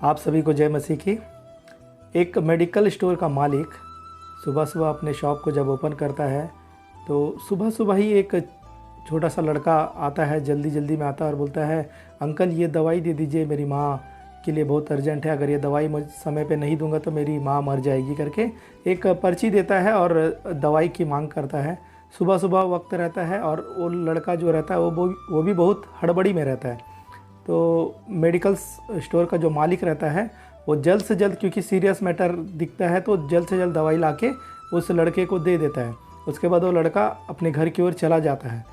आप सभी को जय मसीह की। एक मेडिकल स्टोर का मालिक सुबह सुबह अपने शॉप को जब ओपन करता है तो सुबह सुबह ही एक छोटा सा लड़का आता है, जल्दी जल्दी में आता है और बोलता है, अंकल ये दवाई दे दीजिए, मेरी माँ के लिए बहुत अर्जेंट है, अगर ये दवाई मुझ समय पे नहीं दूंगा तो मेरी माँ मर जाएगी करके एक पर्ची देता है और दवाई की मांग करता है। सुबह सुबह वक्त रहता है और वो लड़का जो रहता है वो भी बहुत हड़बड़ी में रहता है। तो मेडिकल स्टोर का जो मालिक रहता है वो जल्द से जल्द, क्योंकि सीरियस मैटर दिखता है, तो जल्द से जल्द दवाई लाके उस लड़के को दे देता है। उसके बाद वो लड़का अपने घर की ओर चला जाता है।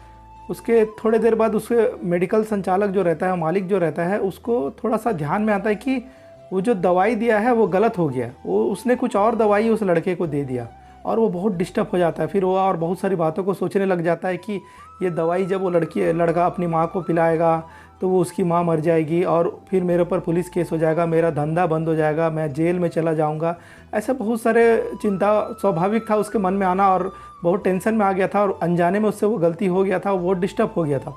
उसके थोड़े देर बाद उसके मेडिकल संचालक जो रहता है, मालिक जो रहता है, उसको थोड़ा सा ध्यान में आता है कि वो जो दवाई दिया है वो गलत हो गया, उसने कुछ और दवाई उस लड़के को दे दिया और वो बहुत डिस्टर्ब हो जाता है। फिर वो और बहुत सारी बातों को सोचने लग जाता है कि ये दवाई जब वो लड़का अपनी माँ को पिलाएगा तो वो उसकी माँ मर जाएगी और फिर मेरे ऊपर पुलिस केस हो जाएगा, मेरा धंधा बंद हो जाएगा, मैं जेल में चला जाऊंगा। ऐसा बहुत सारे चिंता स्वाभाविक था उसके मन में आना और बहुत टेंशन में आ गया था और अनजाने में उससे वो गलती हो गया था, वो डिस्टर्ब हो गया था।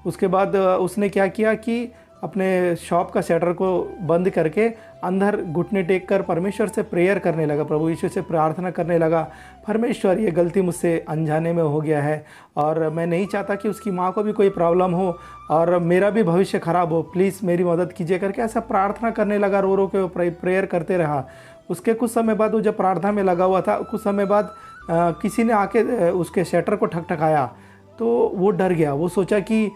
उसके बाद उसने क्या किया कि अपने शॉप का शटर को बंद करके अंदर घुटने टेक कर परमेश्वर से प्रेयर करने लगा, प्रभु यीशु से प्रार्थना करने लगा, परमेश्वर ये गलती मुझसे अनजाने में हो गया है और मैं नहीं चाहता कि उसकी माँ को भी कोई प्रॉब्लम हो और मेरा भी भविष्य ख़राब हो, प्लीज़ मेरी मदद कीजिए करके ऐसा प्रार्थना करने लगा। रो रो के प्रेयर करते रहा। उसके कुछ समय बाद वो जब प्रार्थना में लगा हुआ था, कुछ समय बाद किसी ने आके उसके शटर को ठकठकाया तो वो डर गया। वो सोचा कि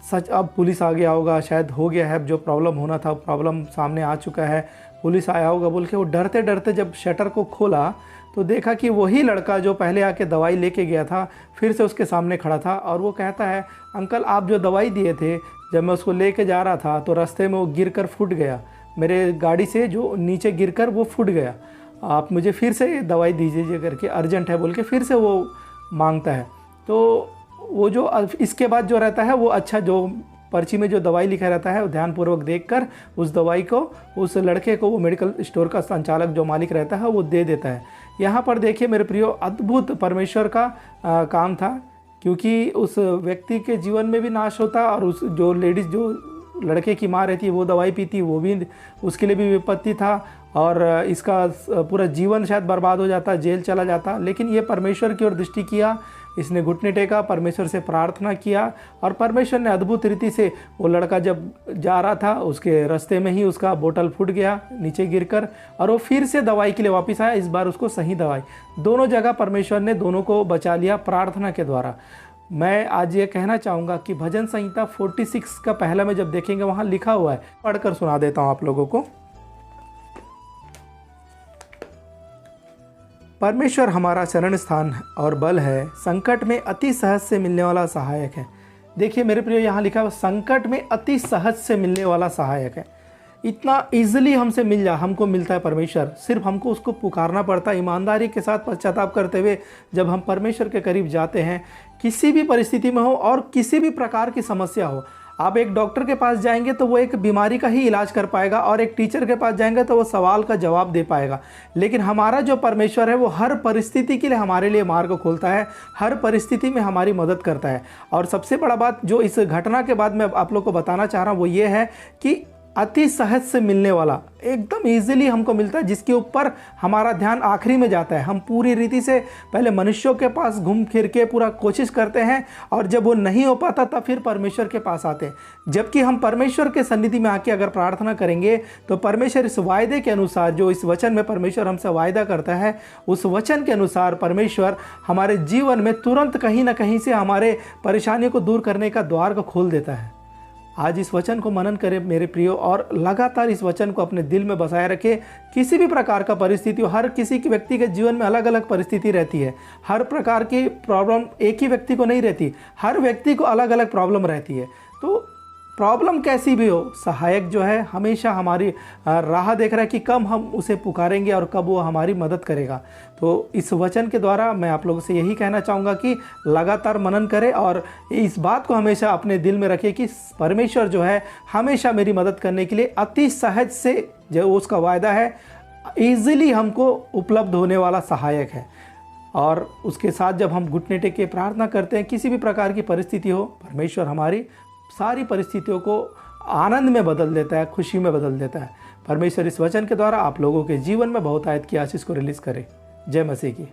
सच अब पुलिस आ गया होगा, शायद हो गया है, जो प्रॉब्लम होना था प्रॉब्लम सामने आ चुका है, पुलिस आया होगा बोल के वो डरते डरते जब शटर को खोला तो देखा कि वही लड़का जो पहले आके दवाई लेके गया था फिर से उसके सामने खड़ा था और वो कहता है, अंकल आप जो दवाई दिए थे, जब मैं उसको लेके जा रहा था तो रास्ते में वो गिर कर फूट गया, मेरे गाड़ी से जो नीचे गिर कर वो फूट गया, आप मुझे फिर से दवाई दीजिए करके, अर्जेंट है बोल के फिर से वो मांगता है। तो वो जो इसके बाद जो रहता है वो अच्छा, जो पर्ची में जो दवाई लिखा रहता है वो ध्यानपूर्वक देखकर उस दवाई को उस लड़के को वो मेडिकल स्टोर का संचालक जो मालिक रहता है वो दे देता है। यहाँ पर देखिए मेरे प्रियो, अद्भुत परमेश्वर का काम था, क्योंकि उस व्यक्ति के जीवन में भी नाश होता और उस जो लेडीज़ जो लड़के की माँ रहती है वो दवाई पीती, वो भी उसके लिए भी विपत्ति था और इसका पूरा जीवन शायद बर्बाद हो जाता, जेल चला जाता। लेकिन ये परमेश्वर की ओर दृष्टि किया, इसने घुटने टेका, परमेश्वर से प्रार्थना किया और परमेश्वर ने अद्भुत रीति से, वो लड़का जब जा रहा था उसके रास्ते में ही उसका बोतल फूट गया नीचे गिरकर और वो फिर से दवाई के लिए वापस आया, इस बार उसको सही दवाई। दोनों जगह परमेश्वर ने दोनों को बचा लिया प्रार्थना के द्वारा। मैं आज ये कहना चाहूँगा कि भजन संहिता 46 का पहला में जब देखेंगे वहाँ लिखा हुआ है, पढ़कर सुना देता हूँ आप लोगों को। परमेश्वर हमारा शरण स्थान और बल है, संकट में अति सहज से मिलने वाला सहायक है। देखिए मेरे प्रिय, यहाँ लिखा है संकट में अति सहज से मिलने वाला सहायक है। इतना इजीली हमसे हमको मिलता है परमेश्वर, सिर्फ हमको उसको पुकारना पड़ता है ईमानदारी के साथ, पश्चाताप करते हुए जब हम परमेश्वर के करीब जाते हैं, किसी भी परिस्थिति में हो और किसी भी प्रकार की समस्या हो। आप एक डॉक्टर के पास जाएंगे तो वो एक बीमारी का ही इलाज कर पाएगा और एक टीचर के पास जाएंगे तो वो सवाल का जवाब दे पाएगा। लेकिन हमारा जो परमेश्वर है वो हर परिस्थिति के लिए हमारे लिए मार्ग खोलता है, हर परिस्थिति में हमारी मदद करता है। और सबसे बड़ा बात जो इस घटना के बाद मैं आप लोग को बताना चाह रहा हूँ वो ये है कि अति सहज से मिलने वाला, एकदम इजीली हमको मिलता है, जिसके ऊपर हमारा ध्यान आखिरी में जाता है। हम पूरी रीति से पहले मनुष्यों के पास घूम फिर के पूरा कोशिश करते हैं और जब वो नहीं हो पाता तब फिर परमेश्वर के पास आते हैं। जबकि हम परमेश्वर के सन्निधि में आके अगर प्रार्थना करेंगे तो परमेश्वर इस वायदे के अनुसार, जो इस वचन में परमेश्वर हमसे वायदा करता है, उस वचन के अनुसार परमेश्वर हमारे जीवन में तुरंत कहीं ना कहीं से हमारे परेशानियों को दूर करने का द्वार को खोल देता है। आज इस वचन को मनन करें मेरे प्रियो और लगातार इस वचन को अपने दिल में बसाए रखें। किसी भी प्रकार का परिस्थिति हो, हर किसी के व्यक्ति के जीवन में अलग अलग परिस्थिति रहती है, हर प्रकार की प्रॉब्लम एक ही व्यक्ति को नहीं रहती, हर व्यक्ति को अलग अलग प्रॉब्लम रहती है। तो प्रॉब्लम कैसी भी हो, सहायक जो है हमेशा हमारी राह देख रहा है कि कब हम उसे पुकारेंगे और कब वो हमारी मदद करेगा। तो इस वचन के द्वारा मैं आप लोगों से यही कहना चाहूँगा कि लगातार मनन करें और इस बात को हमेशा अपने दिल में रखें कि परमेश्वर जो है हमेशा मेरी मदद करने के लिए अति सहज से, जो उसका वायदा है, ईजिली हमको उपलब्ध होने वाला सहायक है। और उसके साथ जब हम घुटने टेक के प्रार्थना करते हैं, किसी भी प्रकार की परिस्थिति हो, परमेश्वर हमारी सारी परिस्थितियों को आनंद में बदल देता है, खुशी में बदल देता है। परमेश्वर इस वचन के द्वारा आप लोगों के जीवन में बहुत आयत की आशीष को रिलीज़ करे। जय मसीह की।